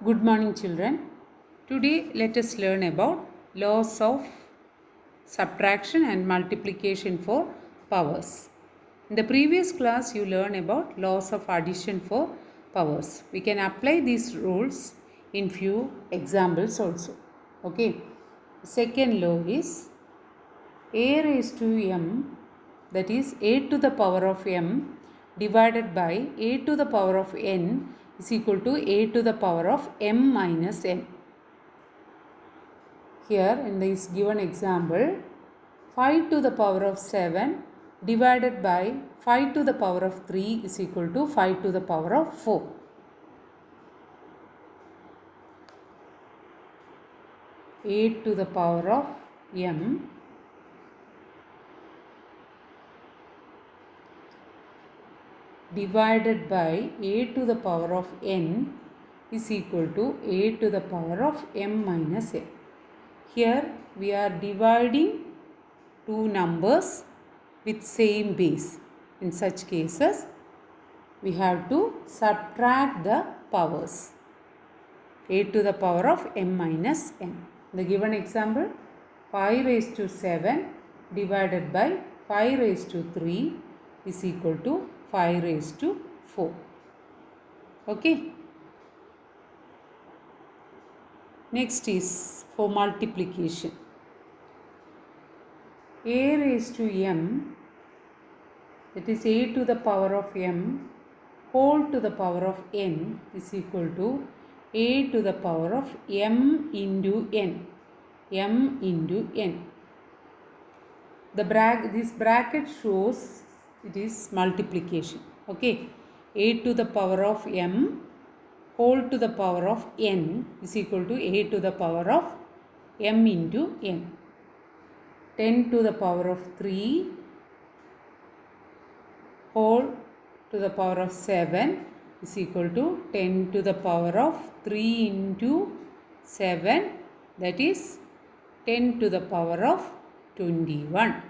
Good morning, children. Today, let us learn about laws of subtraction and multiplication for powers. In the previous class, you learned about laws of addition for powers. We can apply these rules in few examples also. Okay. Second law is a raised to m, that is a to the power of m divided by a to the power of n is equal to a to the power of m minus n. Here in this given example, 5 to the power of 7 divided by 5 to the power of 3 is equal to 5 to the power of 4. A to the power of m divided by a to the power of n is equal to a to the power of m minus n. Here we are dividing two numbers with same base. In such cases, we have to subtract the powers. A to the power of m minus n. The given example, 5 raised to 7 divided by 5 raised to 3 is equal to 5 raised to 4. Okay. Next is for multiplication. A raised to m, that is a to the power of m whole to the power of n is equal to a to the power of m into n. M into n. This bracket shows it is multiplication. Okay. A to the power of m whole to the power of n is equal to a to the power of m into n. 10 to the power of 3 whole to the power of 7 is equal to 10 to the power of 3 into 7, that is 10 to the power of 21.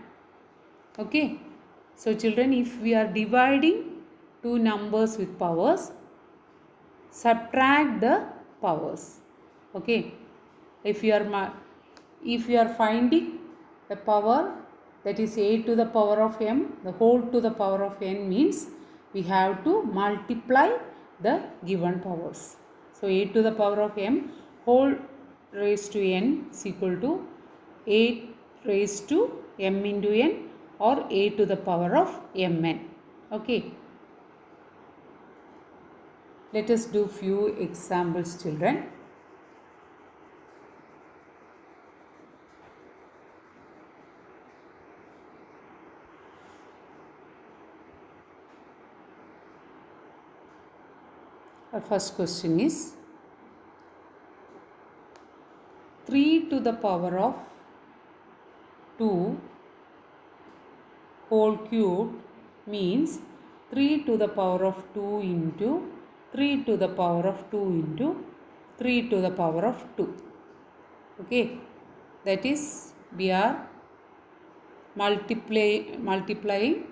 Okay. So children, if we are dividing two numbers with powers, subtract the powers. Okay. If you are finding the power, that is a to the power of m, the whole to the power of n means we have to multiply the given powers. So a to the power of m whole raised to n is equal to a raised to m into n or a to the power of mn. Okay. Let us do few examples, children. Our first question is 3 to the power of 2 whole cube means 3 to the power of 2 into 3 to the power of 2 into 3 to the power of 2. Okay. That is, we are multiplying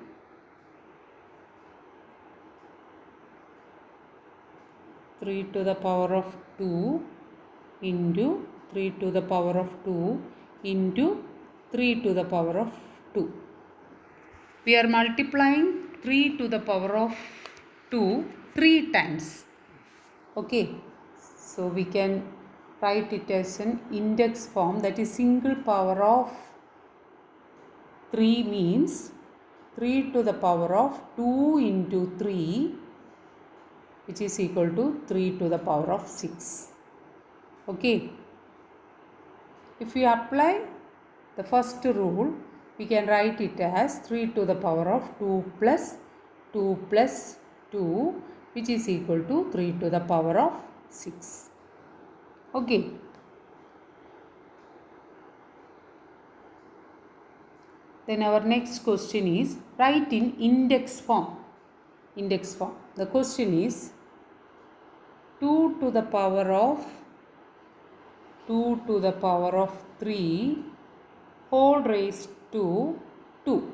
3 to the power of 2 into 3 to the power of 2 into 3 to the power of 2. We are multiplying 3 to the power of 2 3 times. Okay. So we can write it as an index form, that is single power of 3 means 3 to the power of 2 into 3, which is equal to 3 to the power of 6. Okay. If we apply the first rule, we can write it as 3 to the power of 2 plus 2 plus 2, which is equal to 3 to the power of 6. Okay. Then our next question is write in index form. Index form. The question is 2 to the power of 2 to the power of 3 whole raised to 2.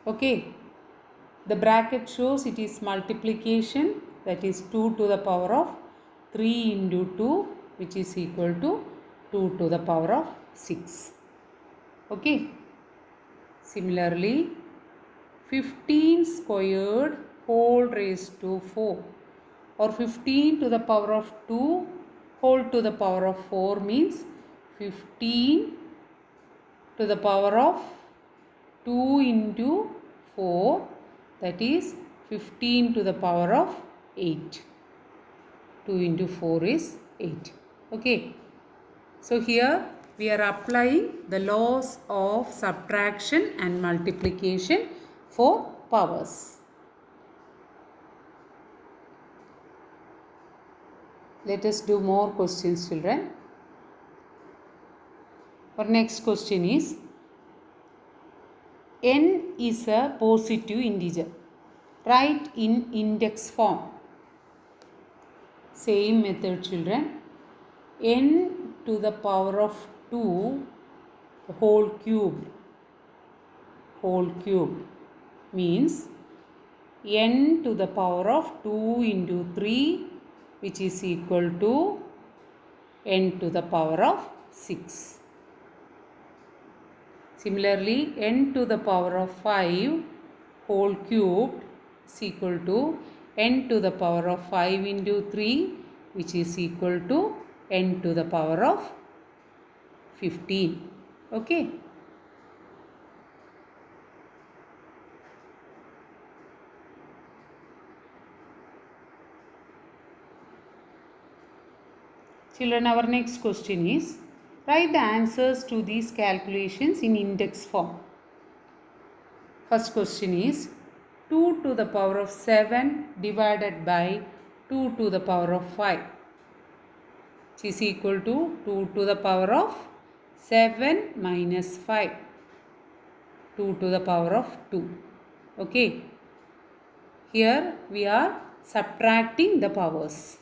Okay. The bracket shows it is multiplication, that is 2 to the power of 3 into 2, which is equal to 2 to the power of 6. Okay. Similarly, 15 squared whole raised to 4, or 15 to the power of 2 whole to the power of 4 means 15 to the power of 2 into 4, that is 15 to the power of 8. 2 into 4 is 8. Okay. So here we are applying the laws of subtraction and multiplication for powers. Let us do more questions, children. Our next question is, n is a positive integer. Write in index form. Same method, children. N to the power of 2 whole cubed means n to the power of 2 into 3, which is equal to n to the power of 6. Similarly, n to the power of 5 whole cubed is equal to n to the power of 5 into 3, which is equal to n to the power of 15. Okay. Children, our next question is, write the answers to these calculations in index form. First question is, 2 to the power of 7 divided by 2 to the power of 5, which is equal to 2 to the power of 7 minus 5, 2 to the power of 2. Okay. Here we are subtracting the powers.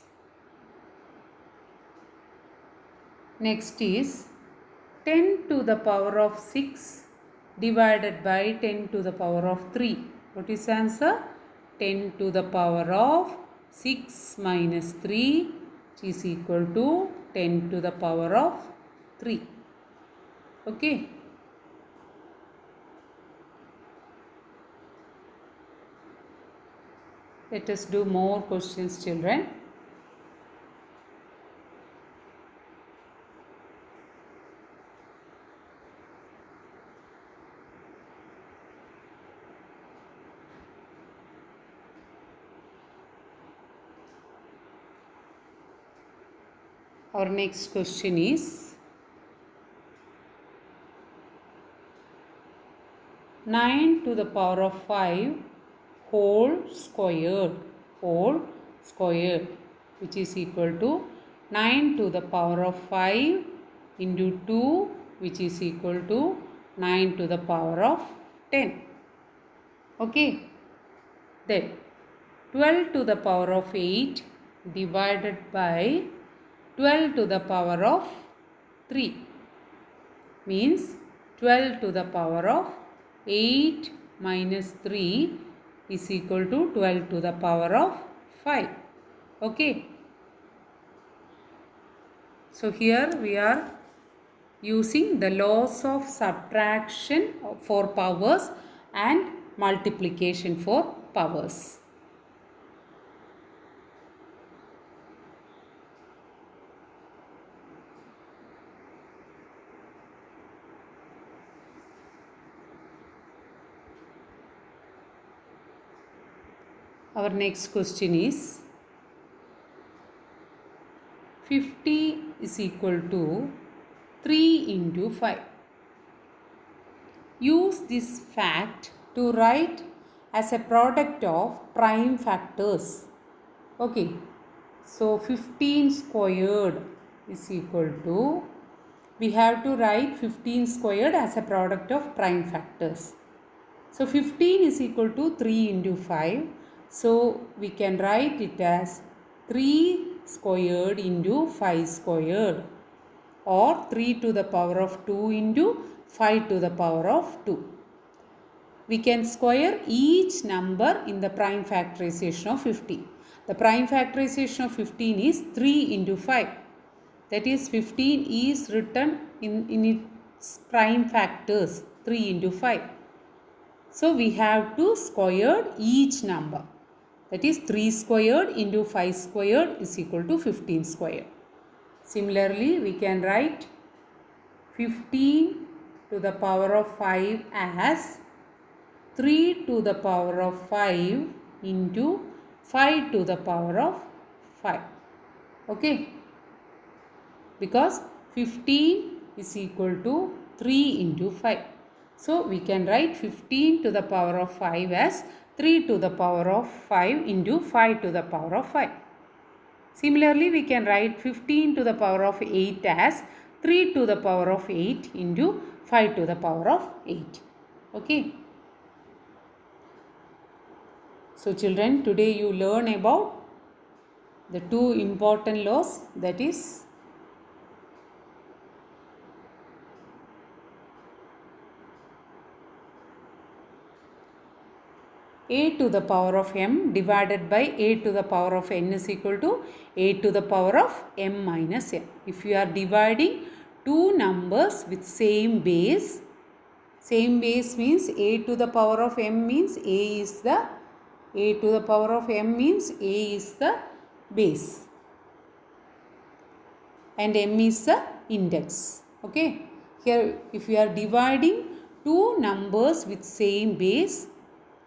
Next is 10 to the power of 6 divided by 10 to the power of 3. What is the answer? 10 to the power of 6 minus 3, which is equal to 10 to the power of 3. Okay. Let us do more questions, children. Our next question is, 9 to the power of 5 whole squared, which is equal to 9 to the power of 5 into 2, which is equal to 9 to the power of 10. Okay. Then 12 to the power of 8 divided by 12 to the power of 3 means 12 to the power of 8 minus 3 is equal to 12 to the power of 5. Okay. So here we are using the laws of subtraction for powers and multiplication for powers. Our next question is, 50 is equal to 3 into 5. Use this fact to write as a product of prime factors. Okay. So 15 squared is equal to, we have to write 15 squared as a product of prime factors. So 15 is equal to 3 into 5. So we can write it as 3 squared into 5 squared, or 3 to the power of 2 into 5 to the power of 2. We can square each number in the prime factorization of 50. The prime factorization of 15 is 3 into 5. That is 15 is written in its prime factors 3 into 5. So we have to square each number. That is 3 squared into 5 squared is equal to 15 squared. Similarly, we can write 15 to the power of 5 as 3 to the power of 5 into 5 to the power of 5. Okay. Because 15 is equal to 3 into 5. So we can write 15 to the power of 5 as 3 to the power of 5 into 5 to the power of 5. Similarly, we can write 15 to the power of 8 as 3 to the power of 8 into 5 to the power of 8. Okay. So children, today you learn about the two important laws, that is a to the power of m divided by a to the power of n is equal to a to the power of m minus n. If you are dividing two numbers with same base means a to the power of m means a to the power of m means a is the base and m is the index. Okay. Here if you are dividing two numbers with same base,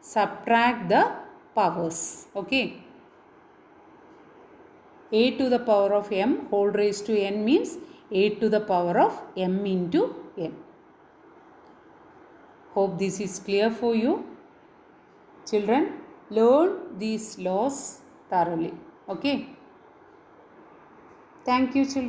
subtract the powers. Okay. A to the power of m whole raised to n means a to the power of m into n. Hope this is clear for you. Children, learn these laws thoroughly. Okay. Thank you, children.